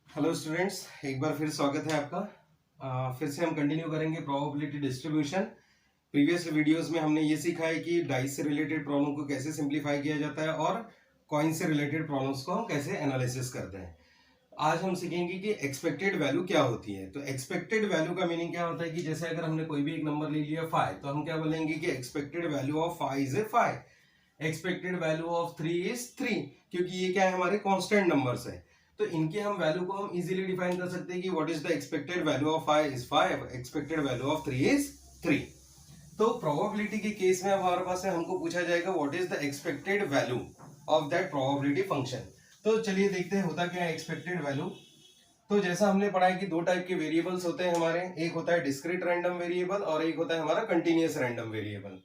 Hello students, एक बार फिर स्वागत है आपका। फिर से हम कंटिन्यू करेंगे प्रोबेबिलिटी डिस्ट्रीब्यूशन। प्रीवियस वीडियोस में हमने ये सीखा है कि डाइस से रिलेटेड प्रॉब्लम को कैसे सिंप्लीफाई किया जाता है और कॉइन से रिलेटेड प्रॉब्लम्स को हम कैसे एनालिसिस करते हैं। आज हम सीखेंगे कि एक्सपेक्टेड वैल्यू क्या होती है। तो एक्सपेक्टेड वैल्यू का मीनिंग क्या होता है कि जैसे अगर हमने कोई भी एक नंबर ले लिया 5, तो हम क्या बोलेंगे कि expected value of 5 is 5, expected value of 3 is 3, क्योंकि ये क्या है, हमारे कांस्टेंट नंबर्स है। तो इनके हम वैल्यू को हम इजीली डिफाइन कर सकते हैं कि what is the expected value of 5 is 5, expected value of 3 is 3। तो प्रोबेबिलिटी के केस में हमारे पास है, हमको पूछा जाएगा what is the expected value of that probability function. तो चलिए देखते हैं होता क्या है एक्सपेक्टेड वैल्यू। तो जैसा हमने पढ़ा है कि दो टाइप के वेरिएबल्स होते हैं हमारे, एक होता है डिस्क्रीट रैंडम वेरिएबल और एक होता है हमारा कंटिन्यूअस रैंडम वेरिएबल।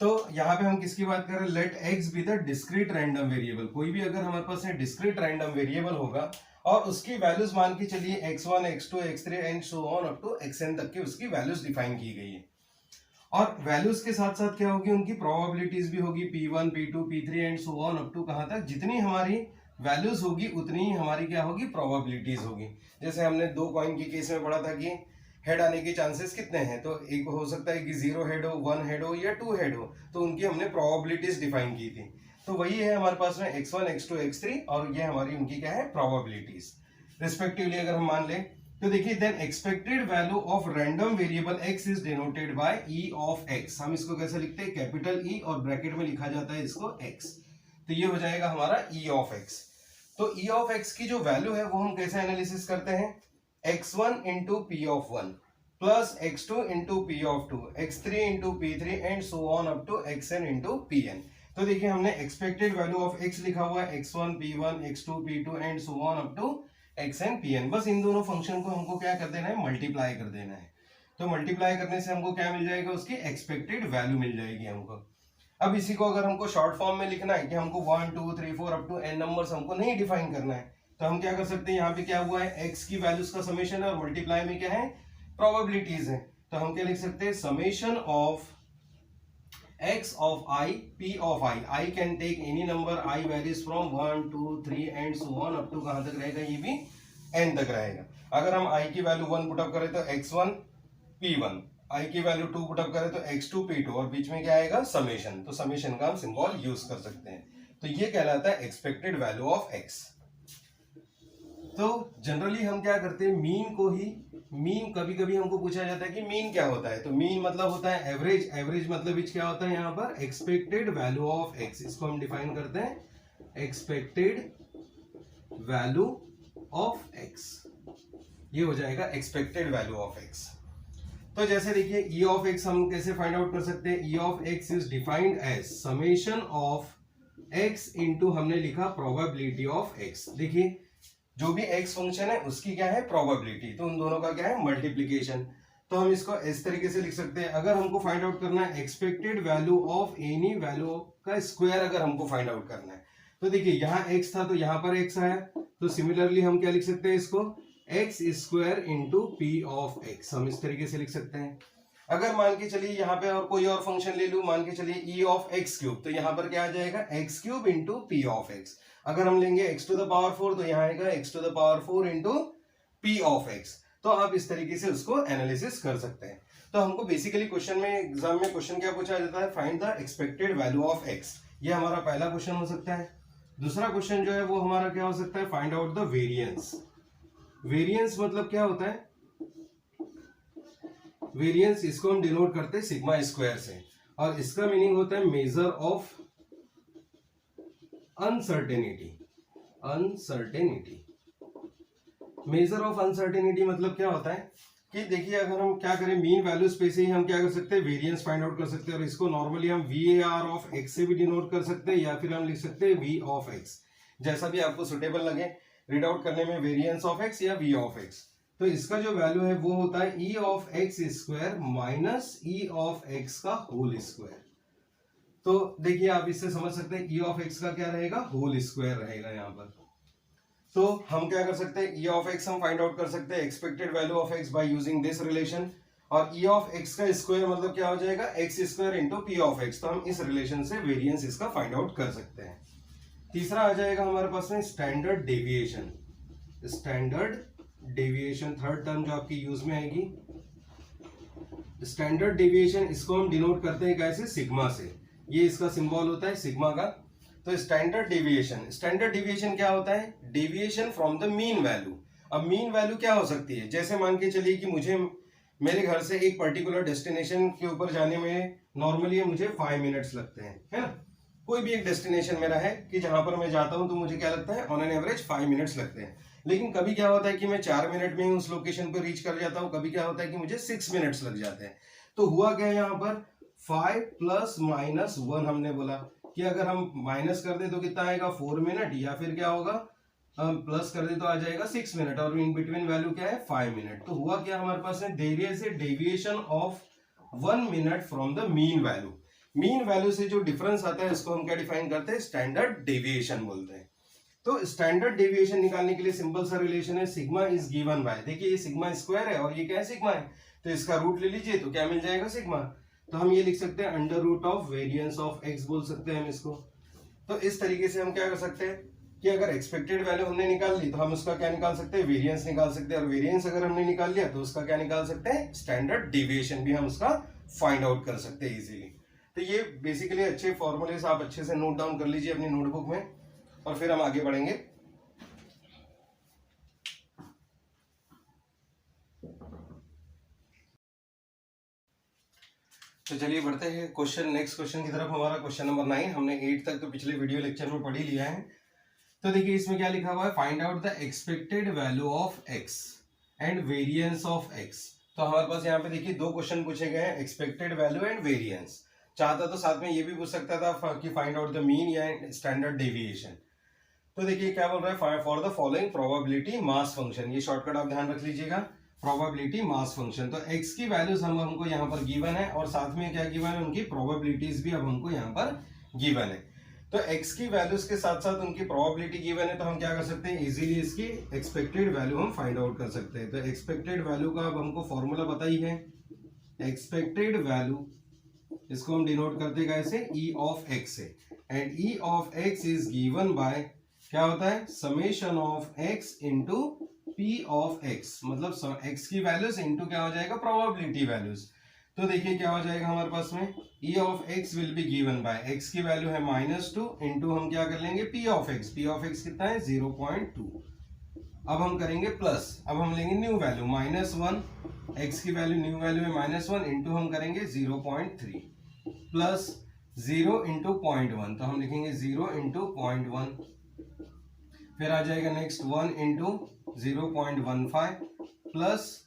तो यहाँ पे हम किसकी बात कर रहे हैं, let x be the discrete random variable. कोई भी अगर हमारे पास डिस्क्रीट रैंडम वेरिएबल होगा और उसकी वैल्यूज मान के चलिए x1 x2 x3 and so on up to xn तक की उसकी वैल्यूज डिफाइन की गई है। और वैल्यूज के साथ साथ क्या होगी, उनकी प्रोबेबिलिटीज भी होगी, p1 p2 p3 and so on up to कहां तक। जितनी हमारी वैल्यूज होगी उतनी ही हमारी क्या होगी, प्रोबेबिलिटीज होगी। जैसे हमने दो कॉइन के केस में पढ़ा था कि हेड आने के चांसेस कितने हैं, तो एक हो सकता है कि 0 हेड हो, 1 हेड हो या 2 हेड हो, तो उनकी हमने प्रोबेबिलिटीज डिफाइन की थी। तो वही है हमारे पास में x1 x2 x3 और ये हमारी उनकी क्या है, प्रोबेबिलिटीज रिस्पेक्टिवली अगर हम मान लें। तो देखिए then expected value of random variable x is denoted by e of x। हम इसको कैसे लिखते हैं, कैपिटल E और ब्रैकेट में लिखा जाता है इसको x। तो ये हो जाएगा हमारा e ऑफ x। तो e ऑफ x की जो वैल्यू है वो हम कैसे एनालिसिस करते हैं, x1 into p of 1 plus x2 into p of 2, x3 into p3 and so on up to xn into pn। तो देखिए हमने एक्सपेक्टेड वैल्यू ऑफ x लिखा हुआ है, x1 p1 x2 p2 and so on up to xn pn। बस इन दोनों function को हमको क्या कर देना है, मल्टीप्लाई कर देना है। तो मल्टीप्लाई करने से हमको क्या मिल जाएगा, उसकी एक्सपेक्टेड वैल्यू मिल जाएगी हमको। अब इसी को अगर हमको शॉर्ट फॉर्म में लिखना है कि हमको 1 2 3 4 अप टू n नंबर्स हमको नहीं डिफाइन करना है, तो हम क्या कर सकते हैं, यहाँ पे क्या हुआ है, x की वैल्यूज का समेशन है और मल्टीप्लाई में क्या है, प्रोबेबिलिटीज है। तो हम क्या लिख सकते हैं, summation of x of I p of I can take any number, I varies from 1 2 3 and so on up to कहां तक रहेगा, ये भी n तक रहेगा। अगर हम I की वैल्यू 1 पुट अप करें तो x1 p1, I की वैल्यू 2 पुट अप करें तो x2 p2 और बीच में क्या आएगा, समेशन। तो समेशन का हम सिंबल यूज कर सकते हैं। तो ये कहलाता है एक्सपेक्टेड वैल्यू ऑफ x। तो जनरली हम क्या करते हैं, मीन को ही, मीन कभी कभी हमको पूछा जाता है कि मीन क्या होता है। तो मीन मतलब होता है एवरेज, एवरेज मतलब क्या होता है यहाँ पर, एक्सपेक्टेड वैल्यू ऑफ x। इसको हम डिफाइन करते हैं एक्सपेक्टेड वैल्यू ऑफ x। ये हो जाएगा एक्सपेक्टेड वैल्यू ऑफ x। तो जैसे देखिए e ऑफ x हम कैसे फाइंड आउट कर सकते हैं, e of x is defined as summation of x into हमने लिखा प्रोबेबिलिटी ऑफ x। देखिए जो भी x फंक्शन है उसकी क्या है, प्रोबेबिलिटी, तो उन दोनों का क्या है, मल्टीप्लीकेशन। तो हम इसको इस तरीके से लिख सकते हैं। अगर हमको फाइंड आउट करना है expected value of any value का स्क्वायर, अगर हमको फाइंड आउट करना है, तो देखिए यहाँ x था तो यहाँ पर x आया, तो सिमिलरली हम क्या लिख सकते हैं इसको, x square into p of x। हम इस तरीके से लिख सकते हैं। अगर मान के चलिए यहाँ पे और कोई और फंक्शन ले लूं, मान के चलिए e ऑफ x क्यूब, तो यहाँ पर क्या आ जाएगा, x cube into p of x। अगर हम लेंगे x टू द पावर 4 तो यहाँ आएगा x to the power 4 into p of x। तो आप इस तरीके से उसको एनालिसिस कर सकते हैं। तो हमको बेसिकली क्वेश्चन में, एग्जाम में क्वेश्चन क्या पूछा जाता है, find the expected value of x। ये हमारा पहला क्वेश्चन हो सकता है। दूसरा क्वेश्चन जो है वो हमारा क्या हो सकता है, find out the variance. Variance मतलब क्या होता है, वेरिएंस इसको हम डिनोट करते हैं सिग्मा स्क्वायर से, और इसका मीनिंग होता है measure of uncertainty. Uncertainty, measure of uncertainty मतलब क्या होता है कि देखिए अगर हम क्या करें, मीन वैल्यूज पे से ही हम क्या कर सकते हैं, वेरिएंस फाइंड आउट कर सकते हैं। और इसको नॉर्मली हम VAR ऑफ x से भी डिनोट कर सकते हैं, या फिर हम लिख सकते हैं V ऑफ x, जैसा भी आपको सुटेबल लगे रीड आउट करने में, वेरिएंस ऑफ x या V ऑफ x। तो इसका जो वैल्यू है वो होता है e of x square minus e of x का होल स्क्वायर। तो देखिए आप इससे समझ सकते हैं e ऑफ x का क्या रहेगा, होल स्क्वायर रहेगा यहाँ पर। तो हम क्या कर सकते हैं, e ऑफ x हम फाइंड आउट कर सकते हैं expected value of x by using this relation. और e ऑफ x का स्क्वायर मतलब क्या हो जाएगा, x square into p of x। तो हम इस रिलेशन से वेरिएंस इसका फाइंड आउट कर सकते हैं। तीसरा आ जाएगा हमारे पास में standard deviation. Standard deviation, third term जो आपकी यूज में आएगी स्टैंडर्ड डेविएशन, इसको हम डिनोट करते हैं कैसे, सिग्मा से। ये इसका सिंबल होता है सिग्मा का। तो स्टैंडर्ड डेविएशन क्या होता है, deviation from the mean value. अब मीन वैल्यू क्या हो सकती है, जैसे मान के चलिए कि मुझे मेरे घर से एक पर्टिकुलर डेस्टिनेशन के ऊपर जाने में नॉर्मली मुझे 5 मिनट्स लगते हैं, है ना। कोई भी एक डेस्टिनेशन मेरा है कि जहां पर मैं जाता हूं तो मुझे क्या लगता है, ऑन एन एवरेज 5 मिनट्स लगते हैं। लेकिन कभी क्या होता है कि मैं 4 मिनट में ही उस लोकेशन पर रीच कर जाता हूं, कभी क्या होता है कि मुझे 6 मिनट्स लग जाते हैं। तो हुआ क्या है यहाँ पर, 5 + -1 हमने बोला कि अगर हम माइनस कर दे तो कितना आएगा 4 मिनट, या फिर क्या होगा प्लस कर दे तो आ जाएगा 6 मिनट, और इन बिटवीन वैल्यू क्या है 5 मिनट। तो हुआ क्या हमारे पास में, there is a deviation of 1 minute from the mean value. Mean value से जो डिफरेंस आता है इसको हम क्या डिफाइन करते हैं, स्टैंडर्ड डेविएशन बोलते हैं। तो स्टैंडर्ड डेविएशन निकालने के लिए सिंपल सा रिलेशन है, सिग्मा इज गिवन बाय, देखिए ये सिग्मा स्क्वायर है और ये क्या है सिग्मा है, तो इसका रूट ले लीजिए तो क्या मिल जाएगा सिग्मा। तो हम ये लिख सकते हैं under root of variance of x बोल सकते हैं हम इसको। तो इस तरीके से हम क्या कर सकते हैं कि अगर एक्सपेक्टेड वैल्यू हमने निकाल ली तो हम उसका क्या निकाल सकते हैं, वेरिएंस निकाल सकते हैं, और वेरिएंस अगर हमने निकाल लिया तो उसका क्या निकाल सकते हैं, स्टैंडर्ड डेविएशन भी हम उसका फाइंड आउट कर सकते हैं इजीली। तो ये बेसिकली अच्छे फॉर्मूलेस आप अच्छे से नोट डाउन कर लीजिए अपनी नोटबुक में, और फिर हम आगे बढ़ेंगे। तो चलिए बढ़ते हैं क्वेश्चन, नेक्स्ट क्वेश्चन की तरफ। हमारा क्वेश्चन नंबर 9, हमने 8 तक तो पिछले वीडियो लेक्चर में पढ़ ही लिया है। तो देखिए इसमें क्या लिखा हुआ है, find out the expected value of x and variance of x. तो हमारे पास यहाँ पे देखिए 2 क्वेश्चन पूछे गए हैं, एक्सपेक्टेड वैल्यू एंड वेरिएंस। चाहता तो साथ में ये भी पूछ सकता था कि फाइंड आउट द मीन या स्टैंडर्ड डेविएशन। तो देखिए क्या बोल रहा है, for the following probability mass function, ये शॉर्टकट आप ध्यान रख लीजिएगा, प्रोबेबिलिटी मास फंक्शन। तो x की वैल्यूज हमको यहाँ पर गिवन है, और साथ में क्या गिवन है, उनकी प्रोबेबिलिटीज भी अब हमको यहाँ पर गिवन है। तो x की वैल्यूज के साथ साथ उनकी प्रोबेबिलिटी गिवन है, तो हम क्या कर सकते हैं, इजीली इसकी एक्सपेक्टेड वैल्यू हम फाइंड आउट कर सकते हैं। तो एक्सपेक्टेड वैल्यू का अब हमको फॉर्मूला पता ही है, एक्सपेक्टेड वैल्यू इसको हम डिनोट करते हैं कैसे, e ऑफ x से, and e of x is given bye क्या होता है, summation of x into p of x, मतलब x की वैल्यूज इंटू क्या हो जाएगा, प्रोबेबिलिटी वैल्यूज। तो देखिए क्या हो जाएगा हमारे पास में, e of x will be given bye, x की वैल्यू है -2 इंटू हम क्या कर लेंगे p of x, p of x कितना है 0.2। अब हम करेंगे प्लस, अब हम लेंगे न्यू वैल्यू -1, x की वैल्यू न्यू वैल्यू है -1 इंटू हम करेंगे 0.3 प्लस 0 इंटू 0.1, तो हम लिखेंगे 0 इंटू 0.1, फिर आ जाएगा नेक्स्ट 1 इंटू 0.15 प्लस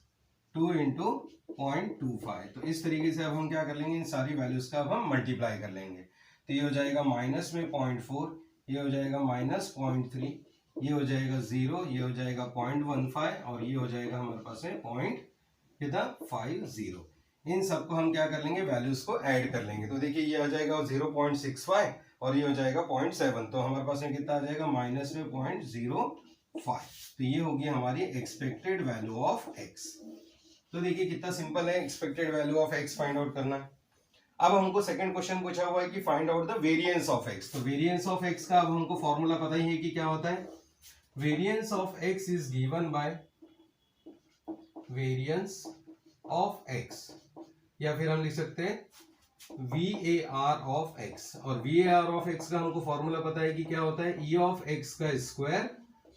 2 इंटू 0.25। तो इस तरीके से अब हम क्या कर लेंगे, इन सारी वैल्यूज का अब हम मल्टीप्लाई कर लेंगे। तो ये हो जाएगा माइनस में 0.4, ये हो जाएगा -0.3, ये हो जाएगा 0, ये हो जाएगा 0.15, और ये हो जाएगा हमारे पास है 0.50। इन सबको हम क्या कर लेंगे, वैल्यूज को ऐड कर लेंगे। तो देखिए ये आ जाएगा 0.65 और ये हो जाएगा 0.7, तो हमारे पास में कितना आ जाएगा, माइनस में 0.05। तो ये होगी हमारी एक्सपेक्टेड वैल्यू ऑफ एक्स। तो देखिए कितना सिंपल है expected value of x find out करना। अब हमको सेकंड क्वेश्चन पूछा हुआ है कि find out the variance of x. तो वेरिएंस ऑफ एक्स का अब हमको फॉर्मूला पता ही है कि क्या होता है, variance of x is given bye variance of x, या फिर हम लिख सकते हैं VAR ऑफ एक्स। और VAR ऑफ एक्स का हमको फॉर्मूला पता है कि क्या होता है, E ऑफ एक्स का square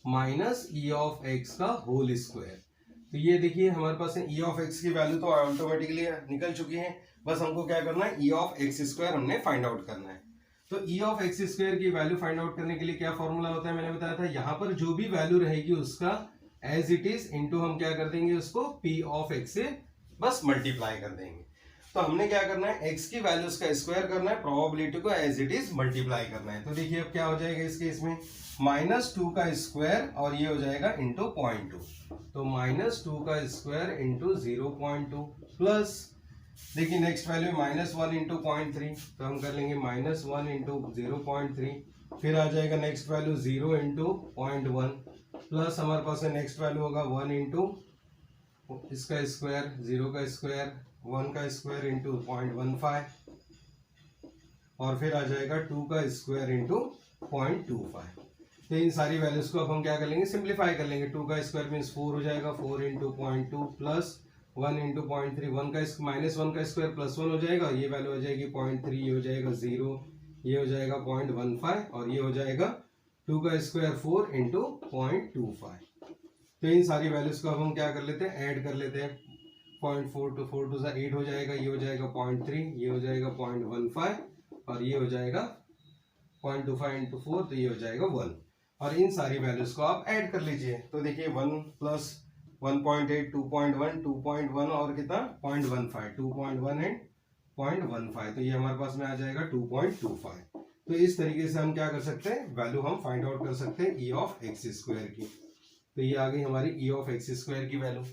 minus E of x का होल स्क्वायर। तो ये देखिए हमारे पास है E ऑफ एक्स की वैल्यू तो ऑटोमेटिकली निकल चुकी है, बस हमको क्या करना है, E ऑफ एक्स स्क्वायर हमने फाइंड आउट करना है। तो E ऑफ एक्स स्क्वायर की वैल्यू फाइंड आउट करने के लिए क्या फॉर्मूला होता है, मैंने बताया था, यहाँ पर जो भी वैल्यू रहेगी उसका एज इट इज इंटू हम क्या कर देंगे, उसको P ऑफ एक्स से बस मल्टीप्लाई कर देंगे। तो हमने क्या करना है, x की वैल्यूज का स्क्वायर करना है, प्रोबेबिलिटी को एज इट इज मल्टीप्लाई करना है। तो देखिए अब क्या हो जाएगा इस केस में, -2 का स्क्वायर और ये हो जाएगा इंटू 0.2, तो -2 का स्क्वायर इंटू 0.2 प्लस देखिए नेक्स्ट वैल्यू -1 इंटू 0.3, तो हम कर लेंगे -1 इंटू 0.3, फिर आ जाएगा नेक्स्ट वैल्यू 0 इंटू 0.1 प्लस हमारे पास नेक्स्ट वैल्यू होगा 1 इंटू इसका स्क्वायर, 0 का स्क्वायर, 1 का स्क्वायर इंटू 0.15, और फिर आ जाएगा 2 का स्क्वायर इंटू 0.25। तो इन सारी वैल्यूज को अब हम क्या कर लेंगे, सिंप्लीफाई कर लेंगे। 2 का स्क्वायर मीन्स 4 हो जाएगा, 4 इंटू 0.2 प्लस 1 इंटू 0.3, 1 का माइनस 1 का स्क्वायर प्लस 1 हो जाएगा, ये वैल्यू हो जाएगी 0.3, ये हो जाएगा 0, ये हो जाएगा 0.15 और ये हो जाएगा 2 का स्क्वायर 4 इंटू 0.25। तो इन सारी वैल्यूज को अब हम क्या कर लेते हैं, ऐड कर लेते हैं। 0.4 टू 4 टू 8 हो जाएगा, ये हो जाएगा 0.3, ये हो जाएगा 0.15 और ये हो जाएगा 0.25 इंटू 4, तो ये हो जाएगा 1। और इन सारी वैल्यूज को आप ऐड कर लीजिए। तो देखिए 1 प्लस 1.8, 2.1, 2.1 और कितना 0.15, 2.1 एंड 0.15, तो ये हमारे पास में आ जाएगा 2.25। तो इस तरीके से हम क्या कर सकते हैं, वैल्यू हम फाइंड आउट कर सकते हैं ई ऑफ एक्स स्क्वायर की। तो ये आ गई हमारी ई ऑफ एक्स स्क्वायर की वैल्यू।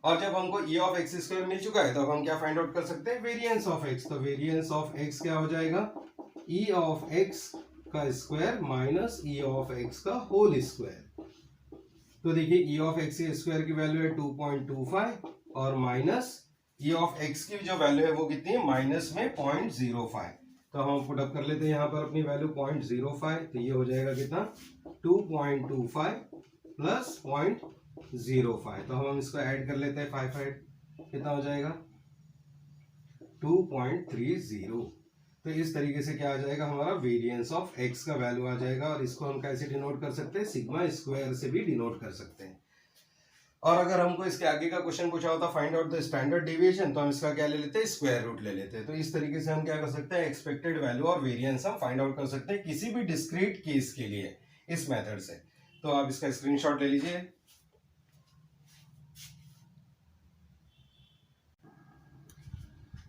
और जब हमको ई ऑफ एक्स स्क्वायर मिल चुका है तो अब हम क्या फाइंड आउट कर सकते हैं, वेरिएंस ऑफ एक्स। तो वेरिएंस ऑफ एक्स क्या हो जाएगा, ई ऑफ एक्स का square minus E of x का होल स्क्वायर। तो देखिए ई ऑफ एक्स स्क्वायर की वैल्यू है 2.25 और माइनस ई ऑफ एक्स की जो वैल्यू है वो कितनी है, माइनस में 0.05। तो हम पुट अप कर लेते हैं यहाँ पर अपनी वैल्यू 0.05, तो ये हो जाएगा कितना 2.25 प्लस 0.05। तो हम इसको ऐड कर लेते हैं, 5 कितना हो जाएगा 2.30। तो इस तरीके से क्या आ जाएगा, हमारा वेरिएंस ऑफ एक्स का वैल्यू आ जाएगा। और इसको हम कैसे डिनोट कर सकते हैं, सिग्मा स्क्वायर से भी डिनोट कर सकते हैं। और अगर हमको इसके आगे का क्वेश्चन पूछा होता find out the standard deviation, तो हम इसका क्या ले लेते हैं, स्क्वायर रूट ले लेते हैं। तो इस तरीके से हम क्या कर सकते हैं, एक्सपेक्टेड वैल्यू और वेरिएंस हम फाइंड आउट कर सकते हैं किसी भी डिस्क्रीट केस के लिए इस मेथड से। तो आप इसका स्क्रीनशॉट ले लीजिए।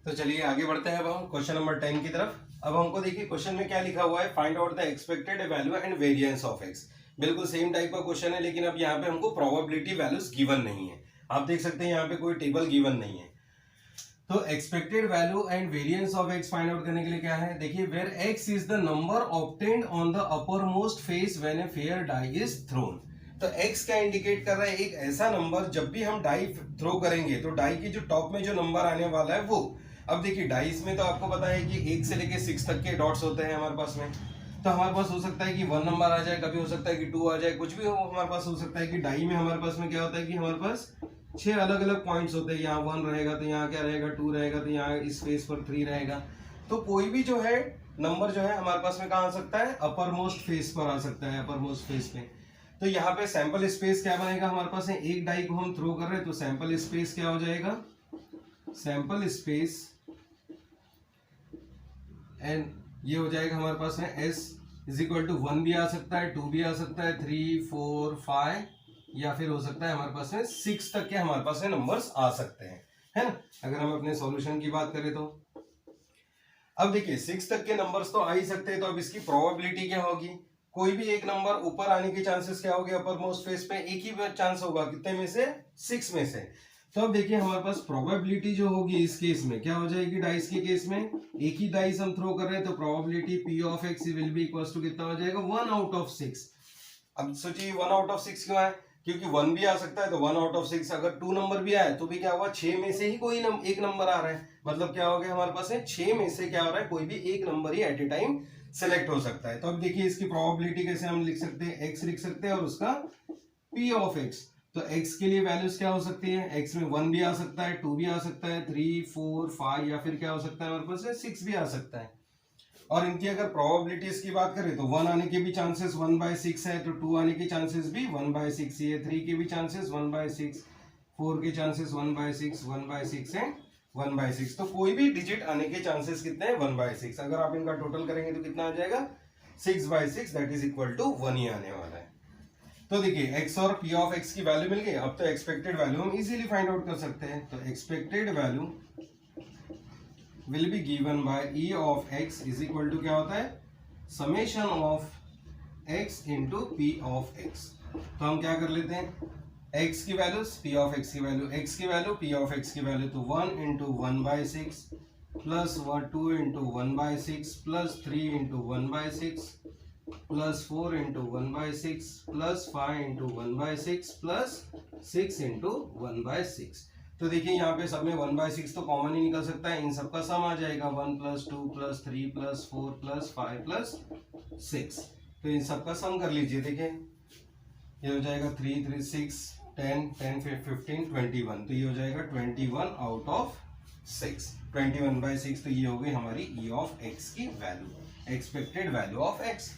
तो चलिए आगे बढ़ते हैं अब हम क्वेश्चन नंबर 10 की तरफ। अब हमको देखिए क्वेश्चन में क्या लिखा हुआ है, find out the expected value and variance of x. बिल्कुल सेम टाइप का क्वेश्चन है, लेकिन अब यहाँ पे हमको प्रोबेबिलिटी वैल्यूज गिवन नहीं है। आप देख सकते हैं यहाँ पे कोई टेबल गिवन नहीं है। तो expected value and variance of x find out करने के लिए क्या है, देखिए where x is the number obtained on the upper most face when a fair die is thrown. तो x क्या इंडिकेट कर रहा है, एक ऐसा नंबर जब भी हम डाई थ्रो करेंगे तो डाई की जो टॉप में जो नंबर आने वाला है वो। अब देखिए डाइस में तो आपको पता है कि 1 से लेके 6 तक के डॉट्स होते हैं हमारे पास में। तो हमारे पास हो सकता है कि 1 नंबर आ जाए, कभी हो सकता है कि 2 आ जाए, कुछ भी हो हमारे पास हो सकता है कि डाई में हमारे पास में क्या होता है कि हमारे पास 6 अलग अलग पॉइंट्स होते हैं। यहाँ 1 रहेगा तो यहाँ क्या रहेगा 2 रहेगा, तो यहाँ इस फेस पर 3 रहेगा। तो कोई भी जो है नंबर जो है हमारे पास में कहाँ आ सकता है, अपर मोस्ट फेस पर आ सकता है, अपर मोस्ट फेस पे। तो यहाँ पे सैंपल स्पेस क्या बनेगा हमारे पास है, एक डाई को हम थ्रो कर रहे हैं तो सैंपल स्पेस क्या हो जाएगा, सैंपल स्पेस एंड ये हो जाएगा हमारे पास में s इज इक्वल टू 1 भी आ सकता है, 2 भी आ सकता है, 3, 4, 5 या फिर हो सकता है हमारे पास में 6 तक के हमारे पास में नंबर्स आ सकते हैं, है ना। अगर हम अपने सॉल्यूशन की बात करें तो अब देखिए 6 तक के नंबर्स तो आ ही सकते हैं। तो अब इसकी प्रोबेबिलिटी क्या होगी, कोई भी एक नंबर ऊपर आने के चांसेस क्या होंगे, अपर मोस्ट फेस पे एक ही चांस होगा, कितने में से, 6 में से। तो अब देखिए हमारे पास प्रोबेबिलिटी जो होगी इस केस में क्या हो जाएगी, डाइस के केस में एक ही डाइस हम थ्रो कर रहे हैं तो probability p of x will be equals to कितना हो जाएगा, 1 आउट ऑफ 6। अब सोचिए 1 आउट ऑफ 6 क्यों है, क्योंकि 1 भी आ सकता है तो 1 आउट ऑफ 6। अगर 2 नंबर भी आए तो भी क्या हुआ, 6 में से ही कोई एक नंबर आ रहा है, मतलब क्या हो गया हमारे पास है 6 में से क्या हो रहा है, कोई भी एक नंबर ही एट ए टाइम सेलेक्ट हो सकता है। तो अब देखिए इसकी प्रोबेबिलिटी कैसे हम लिख सकते हैं, x लिख सकते हैं और उसका p ऑफ x। तो x के लिए वैल्यूज क्या हो सकती है, x में 1 भी आ सकता है, 2 भी आ सकता है, 3, 4, 5 या फिर क्या हो सकता है हमारे पास 6 भी आ सकता है। और इनकी अगर प्रोबेबिलिटीज की बात करें तो 1 आने के भी चांसेस 1/6 है, तो 2 आने के चांसेस भी 1/6 ही है, 3 के भी चांसेस 1/6, 4 के चांसेस 1/6, 1/6 है 1/6। तो कोई भी डिजिट आने के चांसेस कितने हैं, 1/6। अगर आप इनका टोटल करेंगे तो कितना आ जाएगा, 6/6 दैट इज इक्वल टू 1 ही आने वाला है। तो देखिए x और p ऑफ x की वैल्यू मिल गई। अब तो एक्सपेक्टेड वैल्यू हम इजीली फाइंड आउट कर सकते हैं। तो expected value will be given by e of x is equal to क्या होता है, summation of x into p of x। तो हम क्या कर लेते हैं, x की वैल्यू p ऑफ x की वैल्यू, x की वैल्यू p ऑफ x की वैल्यू, तो 1 into 1/6 plus 2 into 1/6 plus 3 into 1/6 plus 4 into 1/6 plus 5 into 1/6 plus 6 into 1/6। तो देखिए यहाँ पे सब में 1/6 तो कॉमन ही निकल सकता है, इन सब का सम आ जाएगा 1 + 2 + 3 + 4 + 5 + 6। तो इन सब का सम कर लीजिए। देखिए ये हो जाएगा 3 3 6 10 10 15 21, तो ये हो जाएगा 21 आउट ऑफ 6, 21/6। तो ये हो गई हमारी ई ऑफ एक्स की value, expected value of x.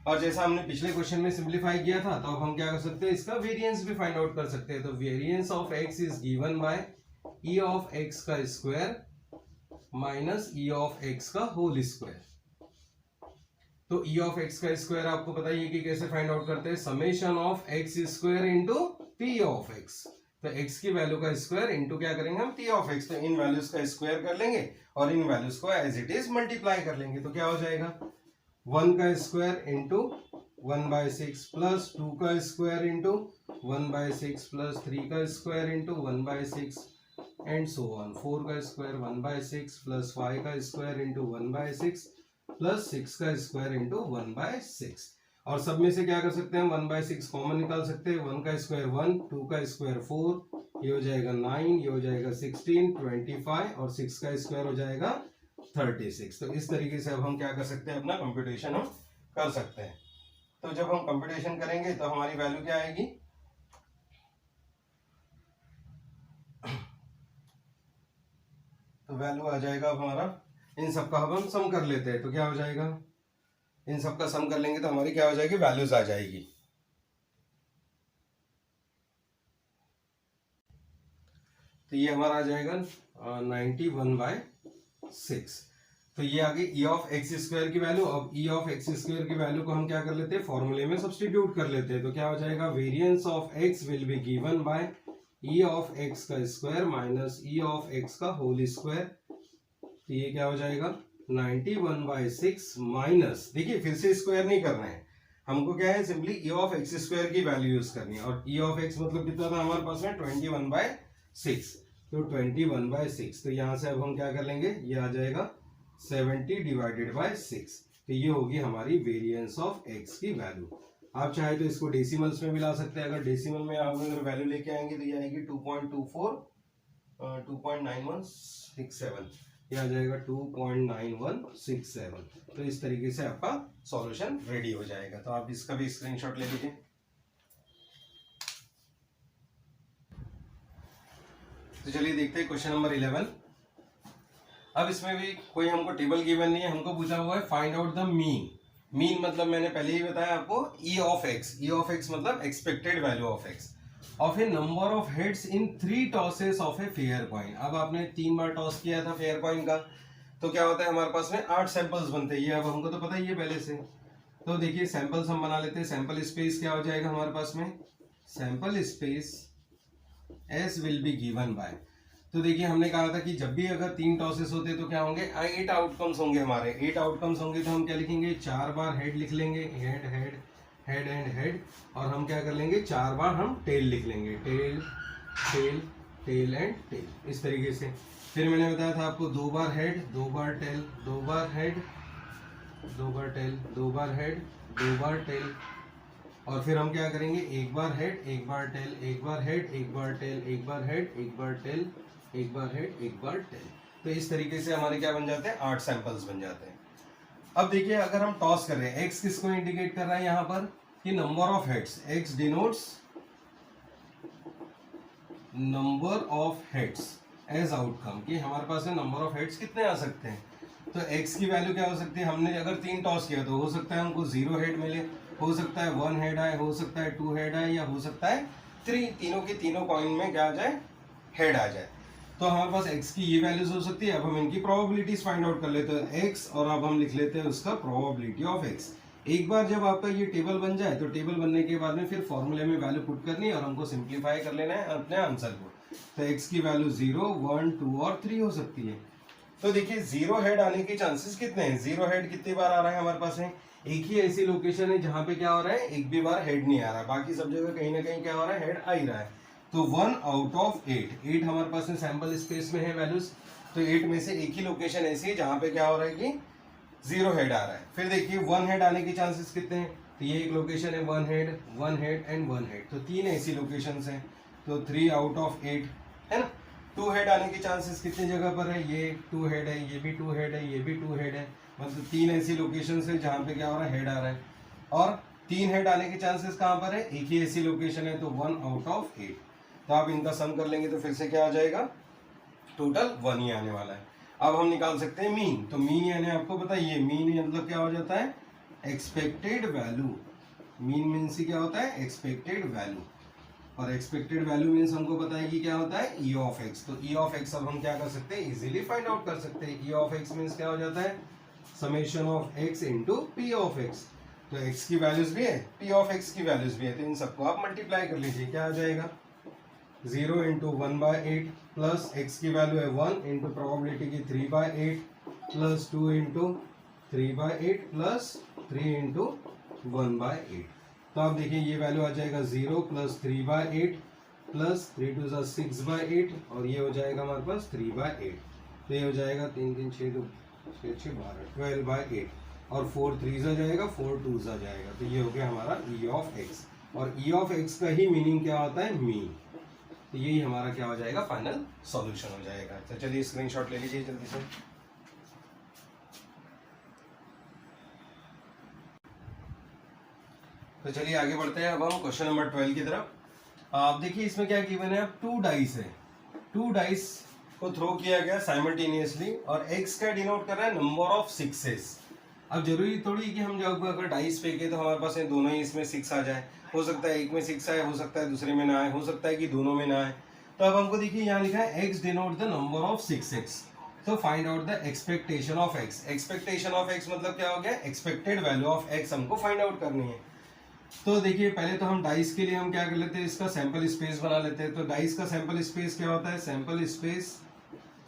और जैसा हमने पिछले क्वेश्चन में सिंप्लीफाई किया था, तो अब हम क्या कर सकते हैं, इसका वेरिएंस भी फाइंड आउट कर सकते हैं। तो variance of x is given by E of x का square minus E of x का होल स्क्वायर। तो ई ऑफ एक्स का स्क्वायर आपको पता ही है कि कैसे फाइंड आउट करते हैं, summation of x square into p of x. तो एक्स की वैल्यू का स्क्वायर इंटू क्या करेंगे हम, पी ऑफ एक्स। तो इन वैल्यूज का स्क्वायर कर लेंगे और इन वैल्यूज को एज इट इज मल्टीप्लाई कर लेंगे। तो क्या हो जाएगा, 1 का स्क्वायर इंटू 1/6 प्लस 2 का स्क्वायर इंटू 1/6 प्लस 3 का square into 1/6 and so on. 4 का स्क्वायर 1/6 प्लस 5 का स्क्वायर इंटू 1/6 प्लस 6 का स्क्वायर इंटू 1/6। और सब में से क्या कर सकते हैं हम, 1/6 कॉमन निकाल सकते हैं। 1 का स्क्वायर 1, 2 का स्क्वायर 4, ये हो जाएगा 9, ये हो जाएगा 16, 25 और 6 का स्क्वायर हो जाएगा 36। तो इस तरीके से अब हम क्या कर सकते हैं, अपना कंप्यूटेशन हम कर सकते हैं। तो जब हम कंप्यूटेशन करेंगे तो हमारी वैल्यू क्या आएगी, तो वैल्यू आ जाएगा अब हमारा, इन सब का अब हम सम कर लेते हैं। तो क्या हो जाएगा, इन सब का सम कर लेंगे तो हमारी क्या हो जाएगी, वैल्यूज आ जाएगी। तो ये हमारा आ जाएगा 91/6। तो ये आ गई ई ऑफ एक्स स्क्वायर की वैल्यू। अब ई ऑफ एक्स स्क्वायर की वैल्यू को हम क्या कर लेते हैं, फॉर्मूले में सब्स्टिट्यूट कर लेते हैं। तो क्या हो जाएगा, variance of x will be given by E of x का square minus E of x का होल स्क्वायर। तो ये क्या हो जाएगा, 91/6 माइनस, देखिए फिर से स्क्वायर नहीं करना है हमको, क्या है simply E of x square की वैल्यू यूज करनी है। और ई ऑफ एक्स मतलब कितना था हमारे पास में, 21/6। तो 21/6, तो यहाँ से अब हम क्या कर लेंगे, ये आ जाएगा 70/6। तो ये होगी हमारी वेरिएंस ऑफ एक्स की वैल्यू। आप चाहे तो इसको डेसिमल्स में भी ला सकते हैं। अगर डेसिमल में आप अगर वैल्यू लेके आएंगे तो ये आएगी 2.9167, ये आ जाएगा 2.9167। तो इस तरीके से आपका सॉल्यूशन रेडी हो जाएगा। तो आप इसका भी स्क्रीनशॉट ले लीजिए। तो चलिए देखते हैं क्वेश्चन नंबर 11। अब इसमें भी कोई हमको टेबल गिवन नहीं है, हमको पूछा हुआ है find out the mean. Mean मतलब मैंने पहले ही बताया आपको, E of x. E of x मतलब expected value of x of a number of heads in 3 tosses of a fair coin. अब आपने 3 बार टॉस किया था फेयर कॉइन का, तो क्या होता है हमारे पास में 8 सैंपल्स बनते हैं। ये अब हमको तो पता ही है पहले से। तो देखिए सैंपल्स हम बना लेते हैं। सैंपल स्पेस क्या हो जाएगा हमारे पास में, sample space S will be given bye. तो देखिए हमने कहा था कि जब भी अगर 3 टॉसेस होते तो क्या होंगे, 8 आउटकम्स होंगे हमारे। 8 आउटकम्स होंगे तो हम क्या लिखेंगे, 4 बार हेड लिख लेंगे, head head head and head. और हम क्या कर लेंगे, 4 बार हम टेल लिख लेंगे, tail tail tail and tail, इस तरीके से। फिर मैंने बताया था आपको 2 बार हेड, 2 बार टेल, 2 बार हेड, 2 बार टेल, 2 बार हेड, 2 बार टेल। और फिर हम क्या करेंगे, 1 बार हेड, 1 बार टेल, 1 बार हेड, 1 बार टेल, 1 बार हेड, 1 बार टेल, 1 बार हेड, 1 बार टेल। तो इस तरीके से हमारे क्या बन जाते हैं, 8 सैंपल्स बन जाते हैं। अब देखिए अगर हम टॉस कर रहे हैं, एक्स किसको इंडिकेट कर रहा है यहाँ पर, कि number of heads. X denotes number of heads as outcome, कि हमारे पास है नंबर ऑफ हेड्स कितने आ सकते हैं। तो एक्स की वैल्यू क्या हो सकती है, हमने अगर 3 टॉस किया तो हो सकता है हमको 0 हेड मिले, हो सकता है 1 हेड आए, हो सकता है 2 हेड आए, या हो सकता है 3, तीनों के तीनों कॉइन में क्या आ जाए, हेड आ जाए। तो हमारे पास x की ये वैल्यूज हो सकती है। अब हम इनकी प्रोबेबिलिटीज फाइंड आउट कर लेते हैं, x, और अब हम लिख लेते हैं उसका प्रोबेबिलिटी ऑफ x। एक बार जब आपका ये टेबल बन जाए तो टेबल बनने के बाद में फिर फॉर्मूले में वैल्यू पुट करनी है और हमको सिंप्लीफाई कर लेना है अपने आंसर को। तो x की वैल्यू 0, 1, 2 और 3 हो सकती है। तो देखिए 0 हेड आने के चांसेस कितने हैं, 0 हेड कितनी बार आ रहा है हमारे पास है, एक ही ऐसी लोकेशन है जहां पे क्या हो रहा है, एक भी बार हेड नहीं आ रहा, बाकी सब जगह कहीं ना कहीं क्या हो रहा है, हेड आ ही रहा है। तो 1 आउट ऑफ 8 हमारे पास में सैंपल स्पेस में है वैल्यूज। तो 8 में से एक ही लोकेशन ऐसी है जहां पे क्या हो रहा है कि 0 हेड आ रहा है। फिर देखिए 1 हेड आने के चांसेस कितने हैं, तो ये एक लोकेशन है 1 हेड, 1 हेड एंड 1 हेड, तो 3 ऐसी लोकेशंस हैं। तो 3 आउट ऑफ 8 है ना। 2 हेड आने के चांसेस कितनी जगह पर है, ये 2 हेड है, ये भी 2 हेड है, ये भी 2 हेड है, मतलब 3 ऐसी लोकेशंस है जहां पे क्या हो रहा है, हेड आ रहा है। और 3 हेड आने के चांसेस कहाँ पर है, एक ही ऐसी लोकेशन है, तो 1 आउट ऑफ 8। तो आप इनका सम कर लेंगे तो फिर से क्या आ जाएगा, टोटल 1 ही आने वाला है। अब हम निकाल सकते हैं मीन। तो मीन यानी आपको पता है, ये मीन मतलब क्या हो जाता है, एक्सपेक्टेड वैल्यू। मीन मीन्स क्या होता है, एक्सपेक्टेड वैल्यू। और एक्सपेक्टेड वैल्यू मीन्स हमको पता है कि क्या होता है, ई ऑफ एक्स। तो ई ऑफ एक्स अब हम क्या कर सकते हैं, इजीली फाइंड आउट कर सकते हैं। ई ऑफ एक्स मीन्स क्या हो जाता है, summation of x into p of x. तो एक्स की वैल्यूज भी है, पी ऑफ एक्स की वैल्यूज भी है, तो इन सबको आप मल्टीप्लाई कर लीजिए। क्या आ जाएगा, 0 इंटू 1/8 प्लस एक्स की वैल्यू है 1 इंटू प्रोबेबिलिटी की 3/8 प्लस 2 इंटू 3/8 प्लस 3 इंटू 1/8। तो आप देखिए ये वैल्यू आ जाएगा 0 प्लस 3/8 प्लस 3 2 ज़ा 6/8 और ये हो जाएगा हमारे पास 3/8। तो ये हो जाएगा 3 3 6 2 6 6 12 12/8 और 4 3 ज़ा जाएगा, 4 2 ज़ा जाएगा। तो ये हो गया हमारा ई ऑफ एक्स। और ई ऑफ एक्स का ही मीनिंग क्या होता है, मीन। तो यही हमारा क्या हो जाएगा, फाइनल सॉल्यूशन हो जाएगा। तो चलिए स्क्रीनशॉट ले लीजिए जल्दी से। तो चलिए आगे बढ़ते हैं। अब हम क्वेश्चन नंबर 12 की तरफ। आप देखिए इसमें क्या गिवन है, अब 2 डाइस है, 2 डाइस को थ्रो किया गया साइमल्टेनियसली और x का डिनोट कर रहा है नंबर ऑफ सिक्सेस। अब जरूरी थोड़ी कि हम जब अगर डाइस फेंके तो हमारे पास दोनों ही इसमें 6 आ जाए। हो सकता है एक में 6 आए, हो सकता है दूसरे में ना आए, हो सकता है कि दोनों में ना आए। तो अब हमको देखिए यहाँ लिखा है x denote the number of 6x। तो find out the expectation of x। Expectation of x मतलब क्या हो गया, एक्सपेक्टेड वैल्यू ऑफ x हमको फाइंड आउट करनी है। तो देखिए पहले तो हम डाइस के लिए हम क्या कर लेते हैं, इसका सैंपल स्पेस बना लेते हैं। तो डाइस का सैंपल स्पेस क्या होता है, सैंपल स्पेस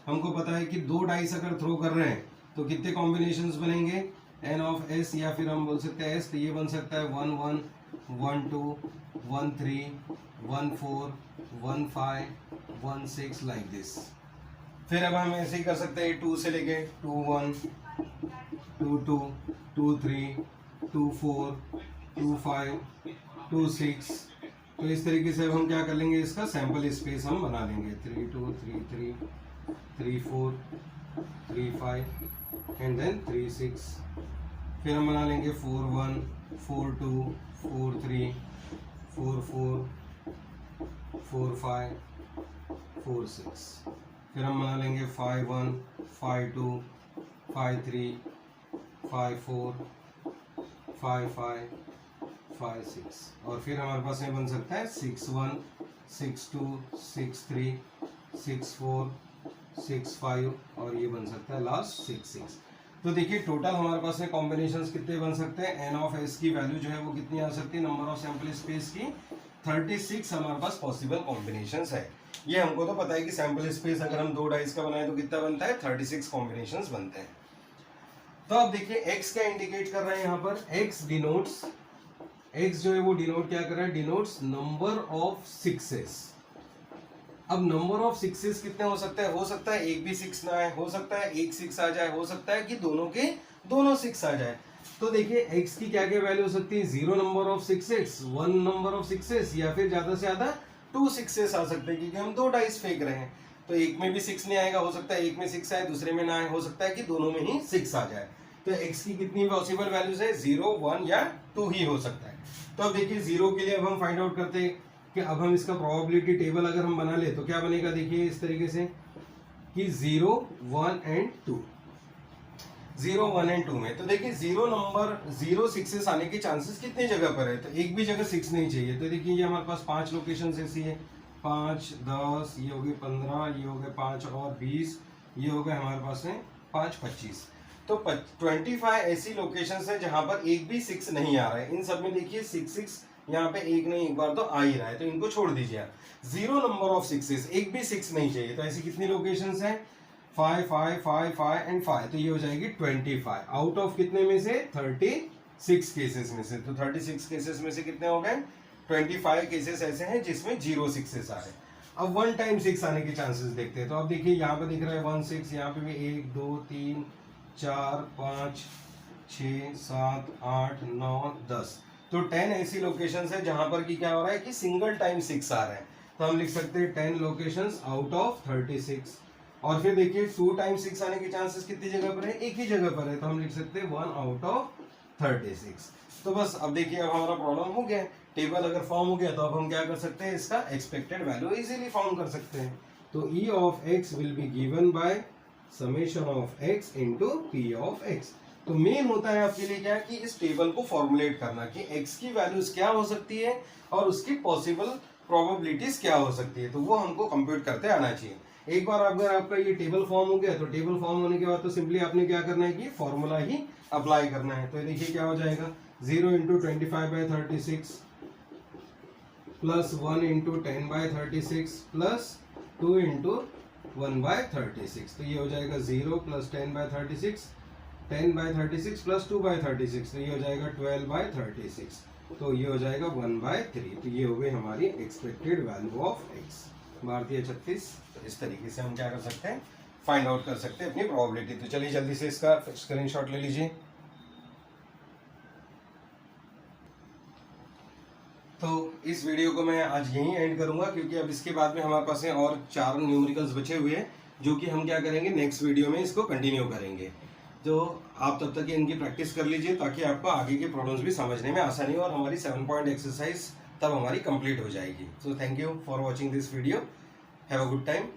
हमको पता है कि 2 डाइस अगर थ्रो कर रहे हैं तो कितने कॉम्बिनेशंस बनेंगे, n ऑफ s, या फिर हम बोल सकते हैं s। तो ये बन सकता है 1 1 1 2 1 3 1 4 1 5 1 6 लाइक दिस। फिर अब हम ऐसे ही कर सकते हैं 2 से लेके 2 1 2 2 2 3 2 4 2 5 2 6। तो इस तरीके से अब हम क्या कर लेंगे, इसका सैंपल स्पेस हम बना लेंगे 3 2 3 3 3 4 3 5 एंड देन 3 6। फिर हम बना लेंगे 4 1 4 2 4 3 4 4 4 5 4 6। फिर हम बना लेंगे 5 1 5 2 5 3 5 4 5 5 5 6। और फिर हमारे पास में बन सकता है 6 1 6 2 6 3 6 4 6 5 और ये बन सकता है लास्ट 6 6। तो देखिए टोटल हमारे पास में कॉम्बिनेशंस कितने बन सकते हैं, n ऑफ s की वैल्यू जो है वो कितनी आ सकती है, नंबर ऑफ सैंपल स्पेस की 36 हमारे पास पॉसिबल कॉम्बिनेशंस है। ये हमको तो पता है कि सैंपल स्पेस अगर हम 2 डाइस का बनाए तो कितना बनता है, 36 कॉम्बिनेशंस बनते हैं। तो अब देखिए x क्या इंडिकेट कर रहा है यहाँ पर, x डिनोट्स, x जो है वो डिनोट क्या कर रहा है, डिनोट्स नंबर ऑफ सिक्सेस। अब नंबर ऑफ सिक्सेस कितने हो सकते हैं, हो सकता है एक भी 6 ना आए, हो सकता है एक 6 आ जाए, हो सकता है कि दोनों के दोनों 6 आ जाए। तो देखिए x की क्या क्या वैल्यू हो सकती है, 0 number of sixes, 1 number of sixes, या फिर ज्यादा से ज्यादा 2 सिक्सेस आ सकते हैं, क्योंकि हम 2 डाइस फेंक रहे हैं। तो एक में भी 6 नहीं आएगा, हो सकता है एक में 6 आए दूसरे में ना आए, हो सकता है कि दोनों में ही 6 आ जाए। तो x की कितनी पॉसिबल वैल्यूज है, 0 1 या 2 ही हो सकता है। तो अब देखिए 0 के लिए अब हम फाइंड आउट करते हैं कि अब हम इसका प्रोबेबिलिटी टेबल अगर हम बना ले तो क्या बनेगा, देखिए इस तरीके से कि 0 1 एंड 2, 0 1 एंड 2 में। तो देखिए 0 नंबर 0 6 आने के चांसेस कितनी जगह पर है, तो एक भी जगह 6 नहीं चाहिए। तो देखिए ये हमारे पास 5 लोकेशन ऐसी है, 5 10, ये हो गए 15, ये हो गए 5 और 20, ये हो गए हमारे पास में 5 25। तो 25 ऐसी लोकेशंस है जहां पर एक भी 6 नहीं आ रहा है। इन सब में देखिए 6 6 यहाँ पे एक नहीं एक बार तो आ ही रहा है, तो इनको छोड़ दीजिए आप। 0 नंबर ऑफ सिक्सेस, एक भी 6 नहीं चाहिए। तो ऐसी कितनी लोकेशंस हैं, 5 5 5 5 एंड 5। तो ये हो जाएगी 25 आउट ऑफ कितने में से, 36 केसेस में से। तो 36 केसेस में से कितने हो गए, 25 केसेस ऐसे हैं जिसमें 0 6 आ रहे हैं। अब 1 टाइम 6 आने के चांसेस देखते हैं। तो अब देखिए यहाँ पे दिख रहा है 1 6, यहाँ पे भी 1 2 3 4 5 6 7 8 9 10। तो 10 ऐसी लोकेशंस है जहां पर कि क्या हो रहा है कि सिंगल टाइम 6 आ रहा है। तो हम लिख सकते हैं 10 लोकेशंस आउट ऑफ 36। और फिर देखिए 2 टाइम 6 आने के चांसेस कितनी जगह पर है, एक ही जगह पर है। तो हम लिख सकते हैं 1 आउट ऑफ 36। तो बस अब देखिए अब हमारा प्रॉब्लम हो गया है, टेबल अगर फॉर्म हो गया तो अब हम क्या कर सकते हैं, इसका एक्सपेक्टेड वैल्यू इजीली फॉर्म कर सकते हैं। तो E of x will be given by summation of x into P of x. तो मेन होता है आपके लिए क्या कि इस टेबल को फॉर्मुलेट करना कि एक्स की वैल्यूज क्या हो सकती है और उसकी पॉसिबल प्रोबेबिलिटीज क्या हो सकती है, तो वो हमको कंप्यूट करते आना चाहिए। एक बार अगर आपका ये टेबल फॉर्म हो गया तो टेबल फॉर्म होने के बाद तो सिंपली आपने क्या करना है कि फॉर्मूला ही अप्लाई करना है। तो देखिए क्या हो जाएगा, 0 into 25/36 plus 1 into 10/36 plus 2 into 1/36। तो ये हो जाएगा 0 प्लस 10/36, 10/36 प्लस 2/36, तो ये हो जाएगा 12/36। तो ये हो जाएगा 1/3। तो ये हो गई हमारी एक्सपेक्टेड वैल्यू ऑफ एक्स, भारतीय 36। तो इस तरीके से हम क्या कर सकते हैं, फाइंड आउट कर सकते हैं अपनी प्रोबेबिलिटी। तो चलिए जल्दी से इसका स्क्रीनशॉट ले लीजिए। तो इस वीडियो को मैं आज यहीं एंड करूंगा, क्योंकि अब इसके बाद में हमारे पास और 4 न्यूमेरिकल्स बचे हुए हैं, जो कि हम क्या करेंगे नेक्स्ट वीडियो में इसको कंटिन्यू करेंगे। तो आप तब तक इनकी प्रैक्टिस कर लीजिए ताकि आपको आगे के प्रॉब्लम्स भी समझने में आसानी हो और हमारी 7 पॉइंट एक्सरसाइज तब हमारी कंप्लीट हो जाएगी। So thank you for watching this video, have a good time.